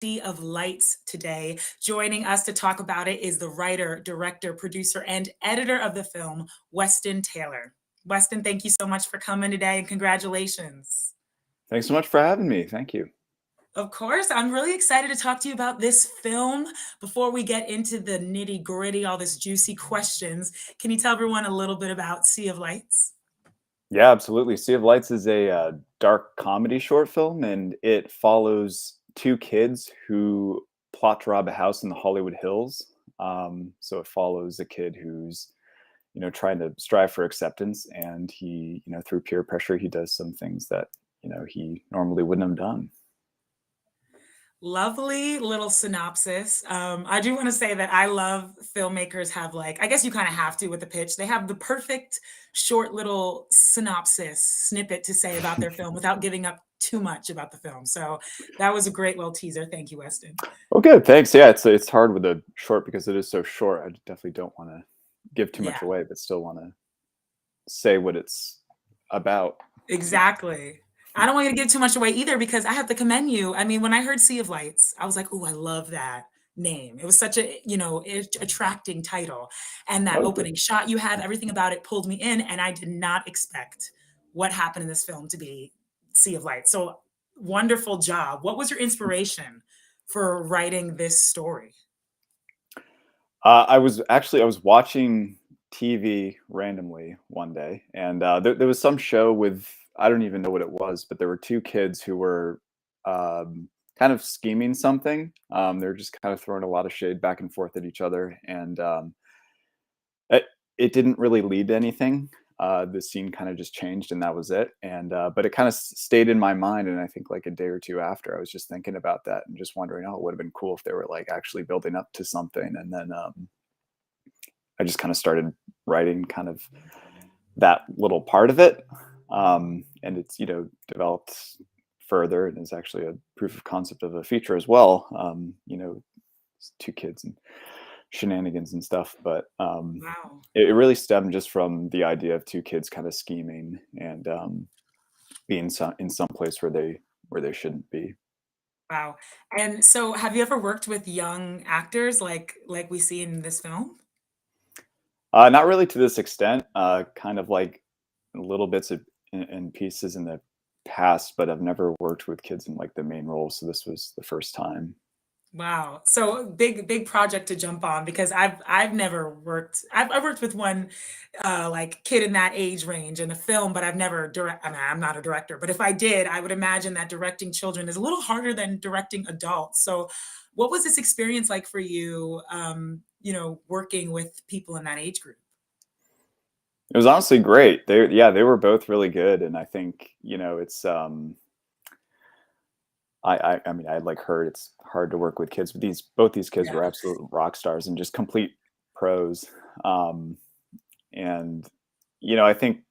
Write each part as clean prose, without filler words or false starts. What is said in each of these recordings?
Sea of Lights today. Joining us to talk about it is the writer, director, producer, and editor of the film, Weston Taylor. Weston, thank you so much for coming today and congratulations. Thanks so much for having me. Thank you. Of course, I'm really excited to talk to you about this film. Before we get into the nitty gritty, all this juicy questions, can you tell everyone a little bit about Sea of Lights? Yeah, absolutely. Sea of Lights is a dark comedy short film, and it follows two kids who plot to rob a house in the Hollywood Hills. So it follows a kid who's, trying to strive for acceptance, and he, through peer pressure, he does some things that, he normally wouldn't have done. Lovely little synopsis. I do want to say that I love filmmakers have like, I guess you kind of have to with the pitch. They have the perfect short little synopsis snippet to say about their film without giving up too much about the film. So that was a great little teaser. Thank you, Weston. Oh, good. Thanks. Yeah, it's hard with a short because it is so short. I definitely don't want to give too Yeah, much away, but still want to say what it's about. exactly. I don't want you to give too much away either because I have to commend you. I mean, when I heard Sea of Lights, I was like, "Oh, I love that name." It was such a, attracting title. And that Oh, good. opening shot you have, everything about it pulled me in, and I did not expect what happened in this film to be Sea of Lights. So wonderful job. What was your inspiration for writing this story? I was watching TV randomly one day, and there was some show with, I don't even know what it was, but there were two kids who were kind of scheming something. They were just kind of throwing a lot of shade back and forth at each other, and it, it didn't really lead to anything. The scene kind of just changed, and that was it. And but it kind of stayed in my mind, and I think like a day or two after, I was just thinking about that and just wondering, oh, it would have been cool if they were like actually building up to something, and then I just kind of started writing kind of that little part of it. And it's, developed further and is actually a proof of concept of a feature as well. It's two kids and shenanigans and stuff. But Wow. it really stemmed just from the idea of two kids kind of scheming and being in some place where they shouldn't be. Wow. And so have you ever worked with young actors like we see in this film? Not really to this extent. Kind of like little bits of and pieces in the past, but I've never worked with kids in like the main role, so this was the first time. Wow. So big project to jump on because I've never worked. I've worked with one like kid in that age range in a film, but I've never direct. I mean, I'm not a director, but if I did, I would imagine that directing children is a little harder than directing adults. So, what was this experience like for you? Working with people in that age group. It was honestly great. They were both really good, and I think it's I mean, I like heard it's hard to work with kids, but both these kids Yeah. were absolute rock stars and just complete pros. Um, and I think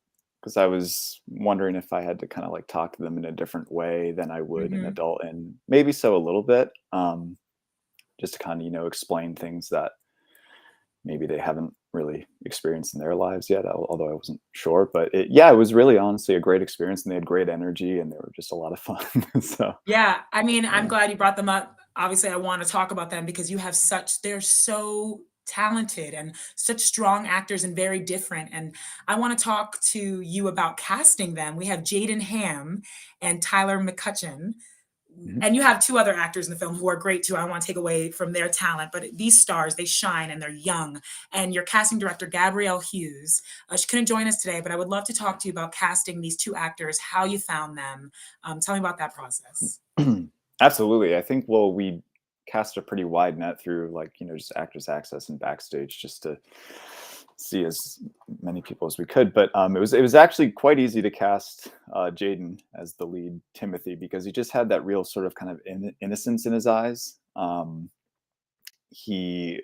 because I was wondering if I had to kind of like talk to them in a different way than I would an Hmm. adult, and maybe so a little bit, just to kind of explain things that maybe they haven't really experienced in their lives yet. Although I wasn't sure, but yeah, it was really honestly a great experience, and they had great energy, and they were just a lot of fun. So Yeah, I mean, I'm yeah. glad you brought them up. Obviously, I want to talk about them because you have they're so talented and such strong actors and very different. And I want to talk to you about casting them. We have Jaden Ham and Tyler McCutcheon. Mhm. And you have two other actors in the film who are great too. I don't want to take away from their talent, but these stars, they shine and they're young. And your casting director, Gabrielle Hughes, she couldn't join us today, but I would love to talk to you about casting these two actors, how you found them. Tell me about that process. Absolutely. I think, well, we cast a pretty wide net through like, just Actors Access and Backstage just to see as many people as we could. But it was actually quite easy to cast Jaden as the lead Timothy because he just had that real sort of kind of innocence in his eyes. He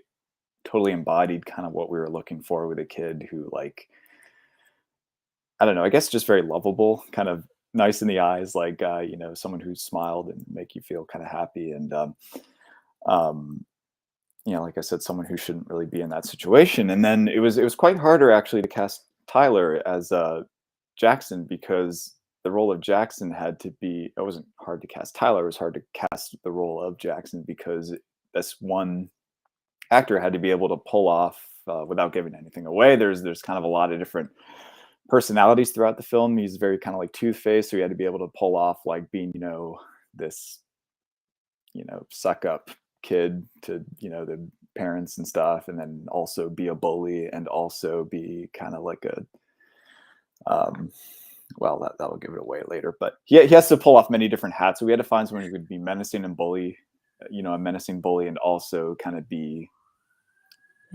totally embodied kind of what we were looking for with a kid who like, I don't know, I guess just very lovable, kind of nice in the eyes, like someone who smiled and make you feel kind of happy. And um, like I said, someone who shouldn't really be in that situation. And then it was quite harder actually to cast Tyler as Jackson because the role of Jackson had to be, it wasn't hard to cast Tyler, it was hard to cast the role of Jackson because this one actor had to be able to pull off, without giving anything away. There's kind of a lot of different personalities throughout the film. He's very kind of like two-faced, so he had to be able to pull off like being, this, suck up kid to, the parents and stuff, and then also be a bully and also be kind of like a, well, that'll give it away later, but he has to pull off many different hats. So we had to find someone who could be menacing and bully, a menacing bully, and also kind of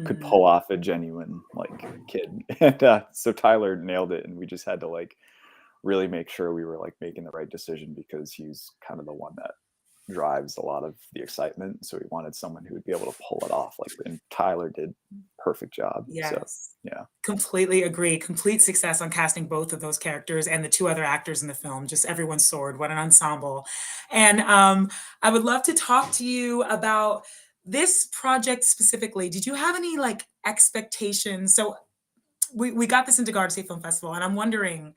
could pull off a genuine like kid. And so Tyler nailed it, and we just had to like really make sure we were like making the right decision because he's kind of the one that drives a lot of the excitement. So we wanted someone who would be able to pull it off. Like, and Tyler did perfect job. Yes. So yeah. Completely agree. Complete success on casting both of those characters and the two other actors in the film. Just everyone soared. What an ensemble. And I would love to talk to you about this project specifically. Did you have any like expectations? So we got this into Garda State Film Festival, and I'm wondering,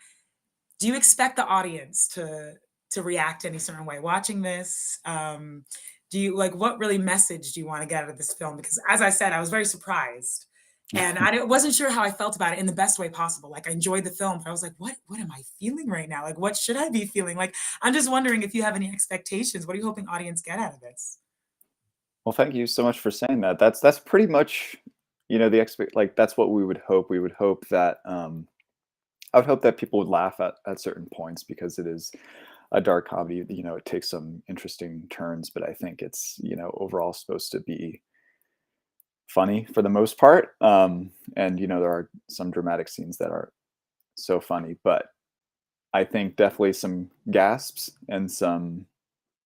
do you expect the audience to react any certain way watching this? Do you like, what really message do you want to get out of this film? Because as I said, I was very surprised, and wasn't sure how I felt about it in the best way possible. Like, I enjoyed the film, but I was like, what am I feeling right now? Like, what should I be feeling? Like, I'm just wondering if you have any expectations. What are you hoping audience get out of this? Well, thank you so much for saying that. That's pretty much, the like that's what we would hope. We would hope that I would hope that people would laugh at certain points because it is a dark comedy. It takes some interesting turns, but I think it's, overall supposed to be funny for the most part. And there are some dramatic scenes that are so funny, but I think definitely some gasps and some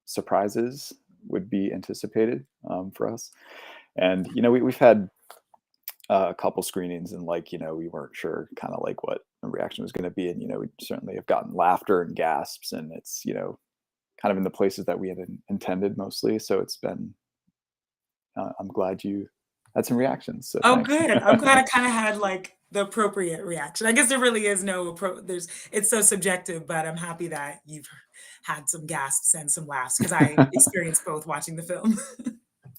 surprises would be anticipated for us. And we've had a couple screenings, and like we weren't sure kind of like what the reaction was going to be, and we certainly have gotten laughter and gasps, and it's kind of in the places that we had intended mostly. So it's been I'm glad you had some reactions. So Oh, thanks. good. I'm glad I kind of had like the appropriate reaction. I guess there really is it's so subjective, but I'm happy that you've had some gasps and some laughs because I experienced both watching the film.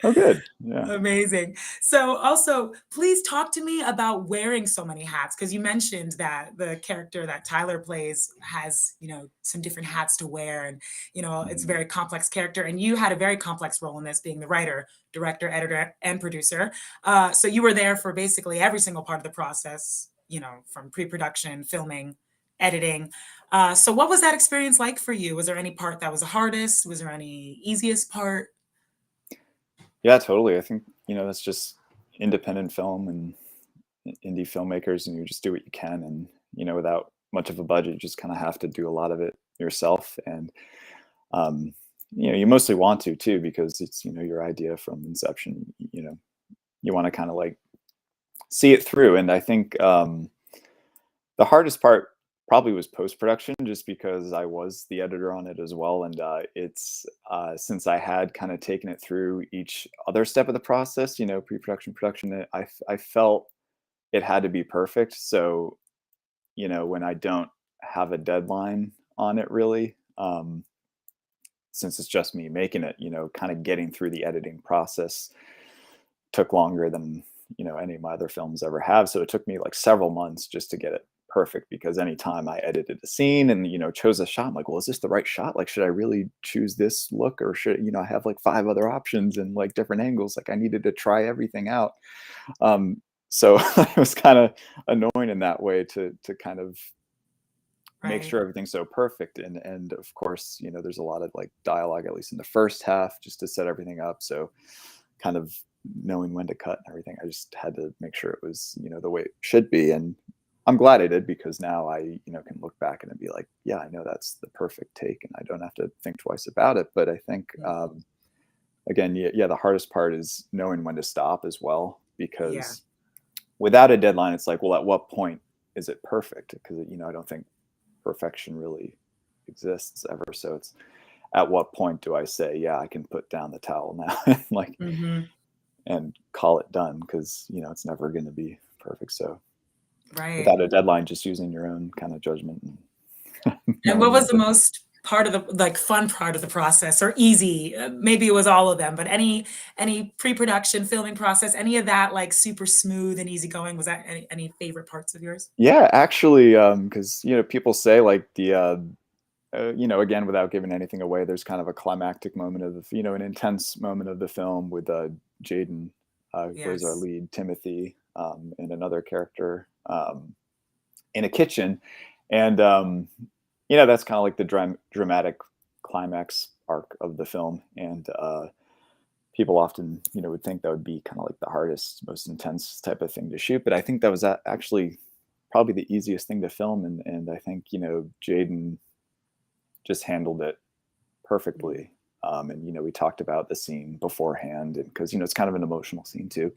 Oh, good. Yeah. Amazing. So also, please talk to me about wearing so many hats, because you mentioned that the character that Tyler plays has, some different hats to wear, and, it's a very complex character, and you had a very complex role in this, being the writer, director, editor, and producer. So you were there for basically every single part of the process, from pre-production, filming, editing. So what was that experience like for you? Was there any part that was the hardest? Was there any easiest part? Yeah, totally. I think, that's just independent film and indie filmmakers, and you just do what you can. And, without much of a budget, you just kind of have to do a lot of it yourself. And, you mostly want to too, because it's, your idea from inception, you want to kind of like see it through. And I think the hardest part probably was post-production, just because I was the editor on it as well. And it's since I had kind of taken it through each other step of the process, pre-production, production, I felt it had to be perfect. So, when I don't have a deadline on it really, since it's just me making it, kind of getting through the editing process took longer than, any of my other films ever have. So it took me like several months just to get it perfect, because anytime I edited a scene and, chose a shot, I'm like, well, is this the right shot? Like, should I really choose this look, or should, I have like 5 other options and like different angles? Like, I needed to try everything out. So it was kind of annoying in that way to kind of make Right. sure everything's so perfect. And of course, there's a lot of like dialogue, at least in the first half, just to set everything up. So kind of knowing when to cut and everything, I just had to make sure it was, the way it should be. And I'm glad I did, because now I, can look back and be like, yeah, I know that's the perfect take, and I don't have to think twice about it. But I think, again, yeah, the hardest part is knowing when to stop as well, Yeah. because without a deadline, it's like, well, at what point is it perfect? Because, I don't think perfection really exists ever. So it's, at what point do I say, yeah, I can put down the towel now and like, and call it done? Because, it's never going to be perfect. So Right. without a deadline, just using your own kind of judgment and And knowing what was that. the most part of the like fun part of the process or easy? Maybe it was all of them, but any pre-production filming process, any of that like super smooth and easygoing? Was that any favorite parts of yours? Yeah, actually, because people say like again, without giving anything away, there's kind of a climactic moment of an intense moment of the film with Jaden, who plays our Yes. lead, Timothy, and another character in a kitchen, and that's kind of like the dramatic climax arc of the film, and people often would think that would be kind of like the hardest, most intense type of thing to shoot, but I think that was actually probably the easiest thing to film, and I think Jaden just handled it Mhm. perfectly. And we talked about the scene beforehand, and because it's kind of an emotional scene too.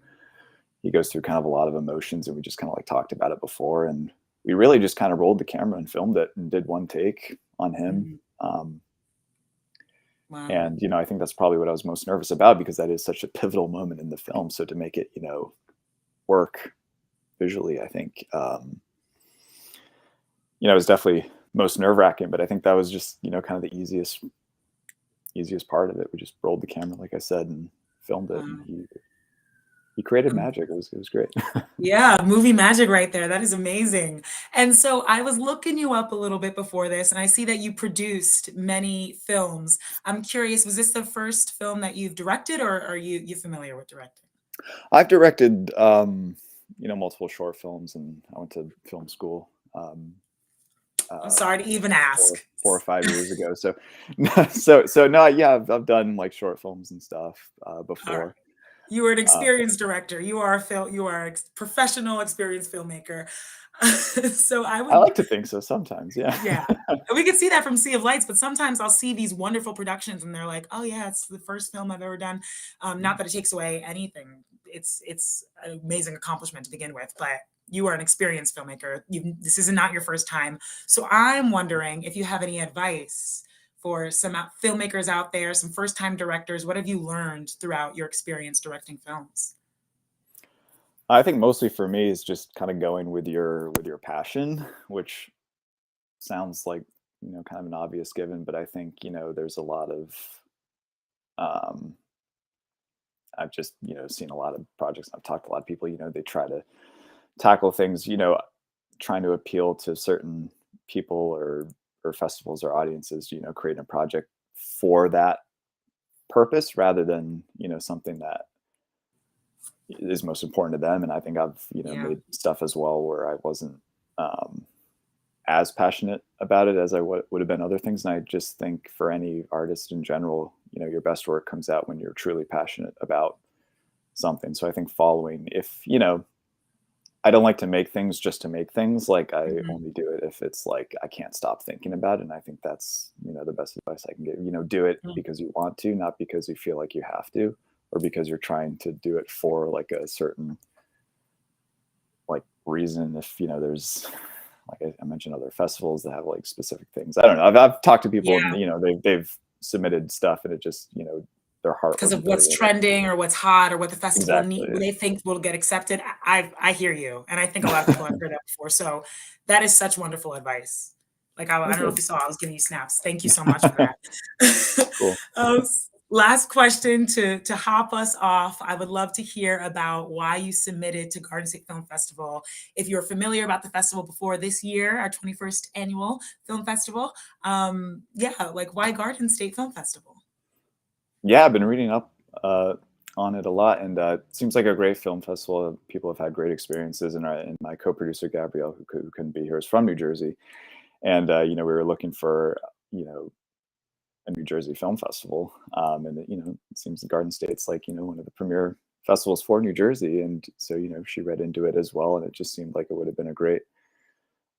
He goes through kind of a lot of emotions, and we just kind of like talked about it before, and we really just kind of rolled the camera and filmed it and did one take on him. Mhm. Um, Wow. and I think that's probably what I was most nervous about, because that is such a pivotal moment in the film. So to make it work visually, I think it was definitely most nerve wracking. But I think that was just kind of the easiest part of it. We just rolled the camera, like I said, and filmed it, and Wow. he created Um, magic. It was great. yeah, movie magic right there. That is amazing. And so I was looking you up a little bit before this, and I see that you produced many films. I'm curious, was this the first film that you've directed, or are you familiar with directing? I've directed multiple short films, and I went to film school I'm uh, sorry to even four ask. four or 5 years ago. So so no, yeah, I've done like short films and stuff All right. before. You are an Uh, experienced director. You are a professional, experienced filmmaker. So I I would like to think so sometimes. Yeah. yeah. And we could see that from Sea of Lights, but sometimes I'll see these wonderful productions and they're like, "Oh yeah, it's the first film I've ever done." Not that it takes away anything. It's an amazing accomplishment to begin with, but you are an experienced filmmaker. This is not your first time. So I'm wondering if you have any advice for some filmmakers out there, some first-time directors. What have you learned throughout your experience directing films? I think mostly for me is just kind of going with your passion, which sounds like kind of an obvious given, but I think there's a lot of um, I've just seen a lot of projects. I've talked to a lot of people. They try to tackle things, trying to appeal to certain people or festivals or audiences. Creating a project for that purpose rather than something that is most important to them. And I think I've Yeah. made stuff as well where I wasn't um, as passionate about it as I would have been other things. And I just think for any artist in general, your best work comes out when you're truly passionate about something. So I think following, if I don't like to make things just to make things. Like I Mhm. only do it if it's like I can't stop thinking about it. And I think that's the best advice I can give. Do it Mm. because you want to, not because you feel like you have to, or because you're trying to do it for like a certain like reason. If there's like I mentioned other festivals that have like specific things. I don't know. I've talked to people and Yeah. they've submitted stuff and it just their heart Because of wasn't really what's in it. trending or what's hot or what the festival Exactly. need what Yeah. they think will get accepted. I hear you, and I think a lot of people have heard that before, so that is such wonderful advice. Like, I Well, don't know if good. you saw, I was giving you snaps. Thank you so much for that. Cool. Last question to hop us off. I would love to hear about why you submitted to Garden State Film Festival. If you're familiar about the festival before this year, our 21st annual film festival, yeah, like why Garden State Film Festival? Yeah, I've been reading up on it a lot, and it seems like a great film festival. People have had great experiences, and my co-producer Gabrielle, who couldn't be here, is from New Jersey, and we were looking for you know a New Jersey film festival, and it seems the Garden State's like one of the premier festivals for New Jersey, and so she read into it as well, and it just seemed like it would have been a great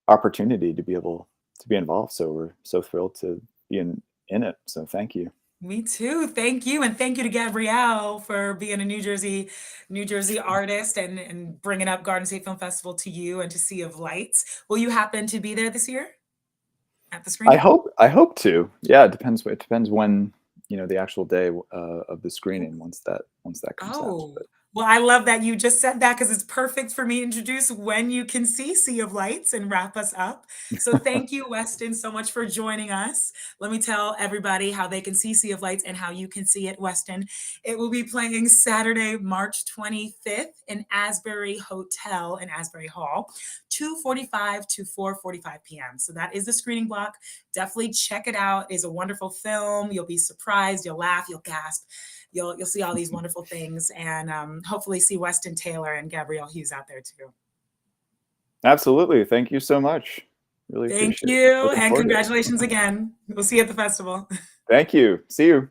opportunity to be able to be involved. So we're so thrilled to be in it. So thank you. Me too. Thank you, and thank you to Gabrielle for being a New Jersey artist and bringing up Garden State Film Festival to you and to Sea of Lights. Will you happen to be there this year at the I screening? hope I hope to. Yeah, it depends. It depends when the actual day of the screening once that comes out. Oh, But Well, I love that you just said that because it's perfect for me to introduce when you can see Sea of Lights and wrap us up. So thank you, Weston, so much for joining us. Let me tell everybody how they can see Sea of Lights and how you can see it, Weston. It will be playing Saturday, March 25th in Asbury Hotel in Asbury Hall, 2:45 to 4:45 p.m. So that is the screening block. Definitely check it out. It's a wonderful film. You'll be surprised, you'll laugh, you'll gasp. You'll see all these wonderful things, and hopefully see Weston Taylor and Gabrielle Hughes out there too. Absolutely. Thank you so much. Really Thank appreciate it. you, Looking and forward to it. congratulations again. We'll see you at the festival. Thank you. See you.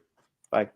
Bye.